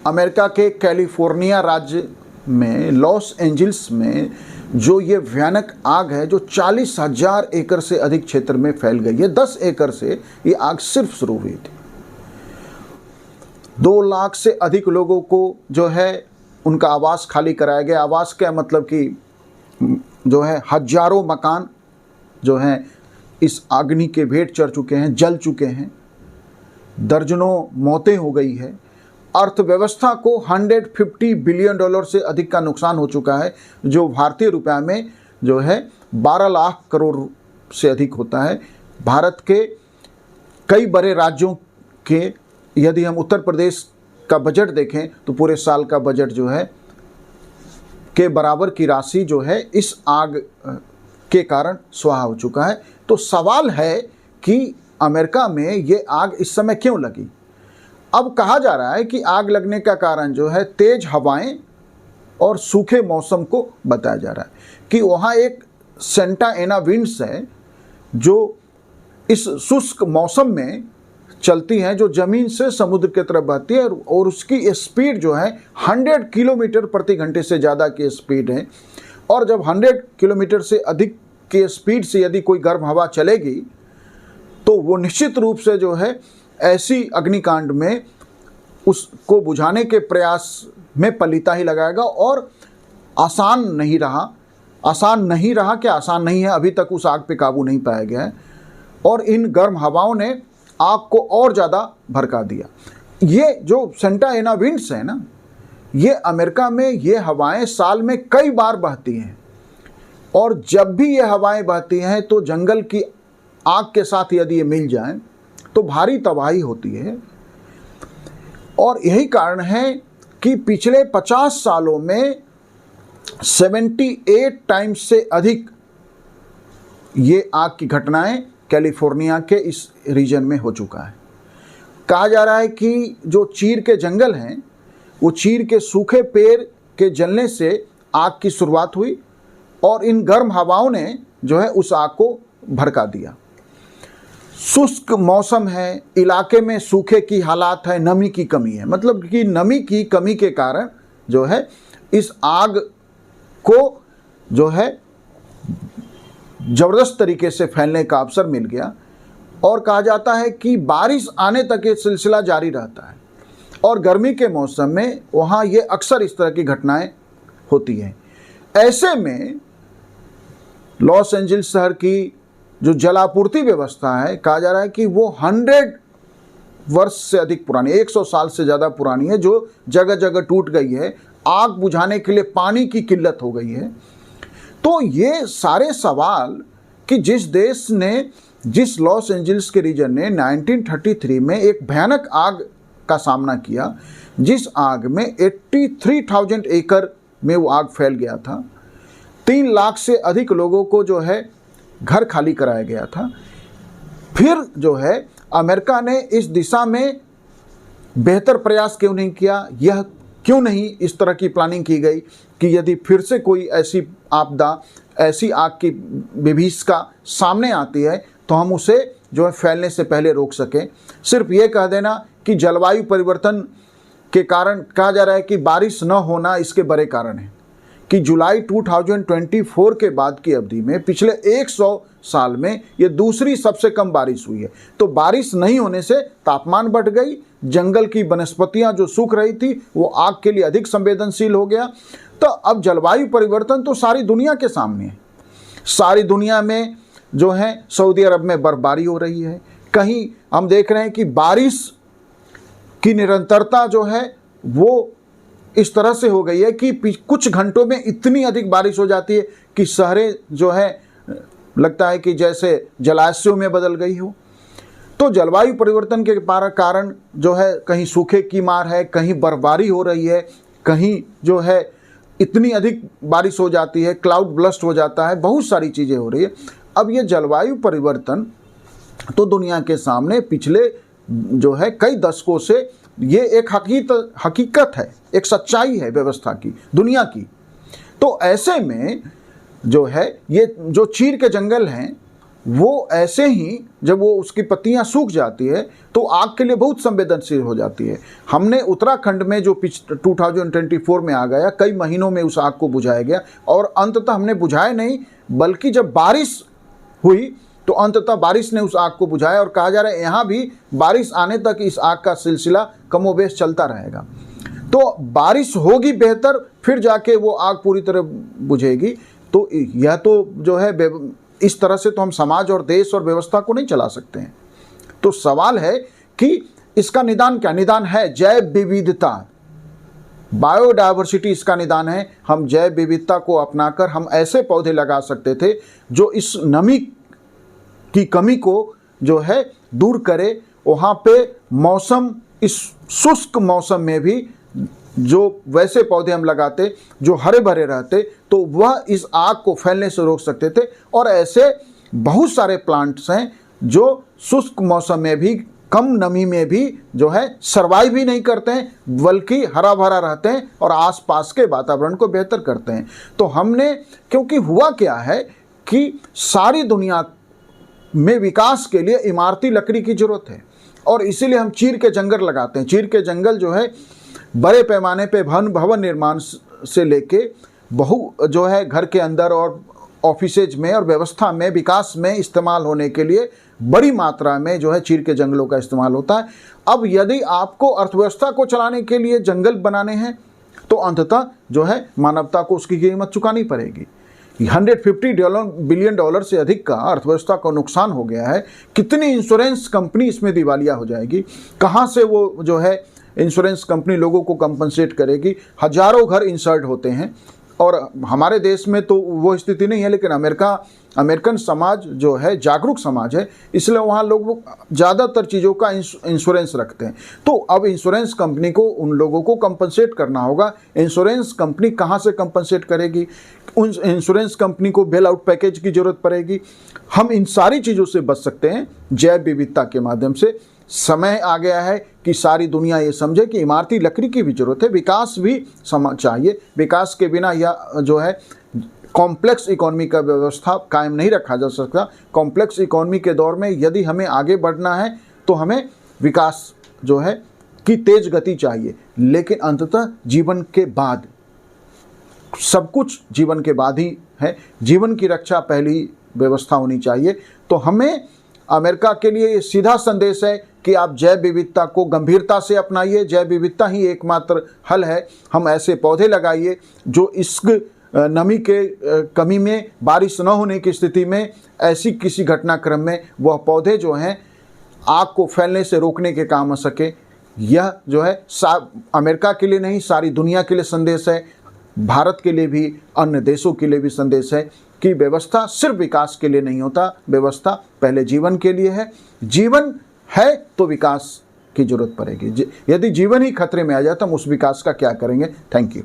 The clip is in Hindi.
अमेरिका के कैलिफोर्निया राज्य में लॉस एंजल्स में जो ये भयानक आग है जो 40,000 एकड़ से अधिक क्षेत्र में फैल गई है। 10 एकड़ से ये आग सिर्फ शुरू हुई थी। 2 लाख से अधिक लोगों को जो है उनका आवास खाली कराया गया। आवास क्या मतलब कि जो है हजारों मकान जो हैं इस अग्नि के भेंट चढ़ चुके हैं, जल चुके हैं। दर्जनों मौतें हो गई है। अर्थव्यवस्था को $150 बिलियन से अधिक का नुकसान हो चुका है, जो भारतीय रुपया में जो है 12 लाख करोड़ से अधिक होता है। भारत के कई बड़े राज्यों के यदि हम उत्तर प्रदेश का बजट देखें तो पूरे साल का बजट जो है के बराबर की राशि जो है इस आग के कारण स्वाहा हो चुका है। तो सवाल है कि अमेरिका में ये आग इस समय क्यों लगी। अब कहा जा रहा है कि आग लगने का कारण जो है तेज हवाएं और सूखे मौसम को बताया जा रहा है कि वहाँ एक सेंटा एना विंड्स है जो इस शुष्क मौसम में चलती हैं, जो ज़मीन से समुद्र की तरफ बहती है और उसकी स्पीड जो है 100 किलोमीटर प्रति घंटे से ज़्यादा की स्पीड है। और जब 100 किलोमीटर से अधिक की स्पीड से यदि कोई गर्म हवा चलेगी तो वो निश्चित रूप से जो है ऐसी अग्निकांड में उसको बुझाने के प्रयास में पलीता ही लगाएगा। और आसान नहीं रहा क्या आसान नहीं है, अभी तक उस आग पे काबू नहीं पाया गया है और इन गर्म हवाओं ने आग को और ज़्यादा भड़का दिया। ये जो सेंटा एना विंड्स है ना, ये अमेरिका में ये हवाएं साल में कई बार बहती हैं और जब भी ये हवाएं बहती हैं तो जंगल की आग के साथ यदि ये मिल जाएं तो भारी तबाही होती है। और यही कारण है कि पिछले 50 सालों में 78 टाइम्स से अधिक ये आग की घटनाएं कैलिफोर्निया के इस रीजन में हो चुका है। कहा जा रहा है कि जो चीड़ के जंगल हैं वो चीड़ के सूखे पेड़ के जलने से आग की शुरुआत हुई और इन गर्म हवाओं ने जो है उस आग को भड़का दिया। शुष्क मौसम है, इलाके में सूखे की हालात है, नमी की कमी है, मतलब कि नमी की कमी के कारण जो है इस आग को जो है ज़बरदस्त तरीके से फैलने का अवसर मिल गया। और कहा जाता है कि बारिश आने तक ये सिलसिला जारी रहता है और गर्मी के मौसम में वहाँ ये अक्सर इस तरह की घटनाएं होती हैं। ऐसे में लॉस एंजल्स शहर की जो जलापूर्ति व्यवस्था है, कहा जा रहा है कि वो 100 वर्ष से अधिक पुरानी, 100 साल से ज़्यादा पुरानी है, जो जगह जगह टूट गई है। आग बुझाने के लिए पानी की किल्लत हो गई है। तो ये सारे सवाल कि जिस लॉस एंजल्स के रीजन ने 1933 में एक भयानक आग का सामना किया, जिस आग में 83,000 एकड़ में वो आग फैल गया था, 3 लाख से अधिक लोगों को जो है घर खाली कराया गया था। फिर जो है अमेरिका ने इस दिशा में बेहतर प्रयास क्यों नहीं किया, यह क्यों नहीं इस तरह की प्लानिंग की गई कि यदि फिर से कोई ऐसी आपदा, ऐसी आग की विभीषिका सामने आती है तो हम उसे जो है फैलने से पहले रोक सकें। सिर्फ ये कह देना कि जलवायु परिवर्तन के कारण, कहा जा रहा है कि बारिश न होना इसके बड़े कारण हैं कि जुलाई 2024 के बाद की अवधि में पिछले 100 साल में ये दूसरी सबसे कम बारिश हुई है। तो बारिश नहीं होने से तापमान बढ़ गई, जंगल की वनस्पतियां जो सूख रही थी वो आग के लिए अधिक संवेदनशील हो गया। तो अब जलवायु परिवर्तन तो सारी दुनिया के सामने है। सारी दुनिया में जो है सऊदी अरब में बर्फबारी हो रही है, कहीं हम देख रहे हैं कि बारिश की निरंतरता जो है वो इस तरह से हो गई है कि कुछ घंटों में इतनी अधिक बारिश हो जाती है कि शहरें जो है लगता है कि जैसे जलाशयों में बदल गई हो। तो जलवायु परिवर्तन के कारण जो है कहीं सूखे की मार है, कहीं बर्फबारी हो रही है, कहीं जो है इतनी अधिक बारिश हो जाती है, क्लाउड ब्लस्ट हो जाता है, बहुत सारी चीज़ें हो रही है। अब ये जलवायु परिवर्तन तो दुनिया के सामने पिछले जो है कई दशकों से ये एक हकीकत है, एक सच्चाई है व्यवस्था की, दुनिया की। तो ऐसे में जो है ये जो चीड़ के जंगल हैं वो ऐसे ही जब वो उसकी पत्तियां सूख जाती है तो आग के लिए बहुत संवेदनशील हो जाती है। हमने उत्तराखंड में जो 2024 में आ गया, कई महीनों में उस आग को बुझाया गया और अंततः हमने बुझाया नहीं, बल्कि जब बारिश हुई तो अंततः बारिश ने उस आग को बुझाया। और कहा जा रहा है यहाँ भी बारिश आने तक इस आग का सिलसिला कमोबेश चलता रहेगा। तो बारिश होगी बेहतर, फिर जाके वो आग पूरी तरह बुझेगी। तो यह तो जो है इस तरह से तो हम समाज और देश और व्यवस्था को नहीं चला सकते हैं। तो सवाल है कि इसका निदान क्या? निदान है जैव विविधता, बायोडायवर्सिटी इसका निदान है। हम जैव विविधता को अपनाकर हम ऐसे पौधे लगा सकते थे जो इस नमी की कमी को जो है दूर करे। वहाँ पे मौसम, इस शुष्क मौसम में भी जो वैसे पौधे हम लगाते जो हरे भरे रहते तो वह इस आग को फैलने से रोक सकते थे। और ऐसे बहुत सारे प्लांट्स हैं जो शुष्क मौसम में भी, कम नमी में भी जो है सर्वाइव भी नहीं करते हैं, बल्कि हरा भरा रहते हैं और आसपास के वातावरण को बेहतर करते हैं। तो हमने, क्योंकि हुआ क्या है कि सारी दुनिया में विकास के लिए इमारती लकड़ी की जरूरत है और इसीलिए हम चीड़ के जंगल लगाते हैं। चीड़ के जंगल जो है बड़े पैमाने पे भवन निर्माण से लेके जो है घर के अंदर और ऑफिसेज में और व्यवस्था में, विकास में इस्तेमाल होने के लिए बड़ी मात्रा में जो है चीड़ के जंगलों का इस्तेमाल होता है। अब यदि आपको अर्थव्यवस्था को चलाने के लिए जंगल बनाने हैं तो अंततः जो है मानवता को उसकी कीमत चुकानी पड़ेगी। $150 बिलियन से अधिक का अर्थव्यवस्था को नुकसान हो गया है। कितनी इंश्योरेंस कंपनी इसमें दिवालिया हो जाएगी? कहाँ से वो जो है इंश्योरेंस कंपनी लोगों को कंपनसेट करेगी? हजारों घर इंसर्ट होते हैं और हमारे देश में तो वो स्थिति नहीं है, लेकिन अमेरिकन समाज जो है जागरूक समाज है, इसलिए वहाँ लोग ज़्यादातर चीज़ों का इंश्योरेंस रखते हैं। तो अब इंश्योरेंस कंपनी को उन लोगों को कंपनसेट करना होगा। इंश्योरेंस कंपनी कहाँ से कंपनसेट करेगी? उन इंश्योरेंस कंपनी को बेल आउट पैकेज की ज़रूरत पड़ेगी। हम इन सारी चीज़ों से बच सकते हैं जैव विविधता के माध्यम से। समय आ गया है कि सारी दुनिया ये समझे कि इमारती लकड़ी की भी जरूरत है, विकास भी चाहिए। विकास के बिना यह जो है कॉम्प्लेक्स इकोनॉमी का व्यवस्था कायम नहीं रखा जा सकता। कॉम्प्लेक्स इकोनॉमी के दौर में यदि हमें आगे बढ़ना है तो हमें विकास जो है की तेज गति चाहिए, लेकिन अंततः जीवन के बाद, सब कुछ जीवन के बाद ही है। जीवन की रक्षा पहली व्यवस्था होनी चाहिए। तो हमें अमेरिका के लिए सीधा संदेश है कि आप जैव विविधता को गंभीरता से अपनाइए। जैव विविधता ही एकमात्र हल है। हम ऐसे पौधे लगाइए जो इस नमी के कमी में, बारिश न होने की स्थिति में, ऐसी किसी घटनाक्रम में वह पौधे जो हैं आग को फैलने से रोकने के काम आ सके। यह जो है अमेरिका के लिए नहीं, सारी दुनिया के लिए संदेश है। भारत के लिए भी, अन्य देशों के लिए भी संदेश है कि व्यवस्था सिर्फ विकास के लिए नहीं होता, व्यवस्था पहले जीवन के लिए है। जीवन है तो विकास की जरूरत पड़ेगी। यदि जीवन ही खतरे में आ जाए तो हम उस विकास का क्या करेंगे? Thank you.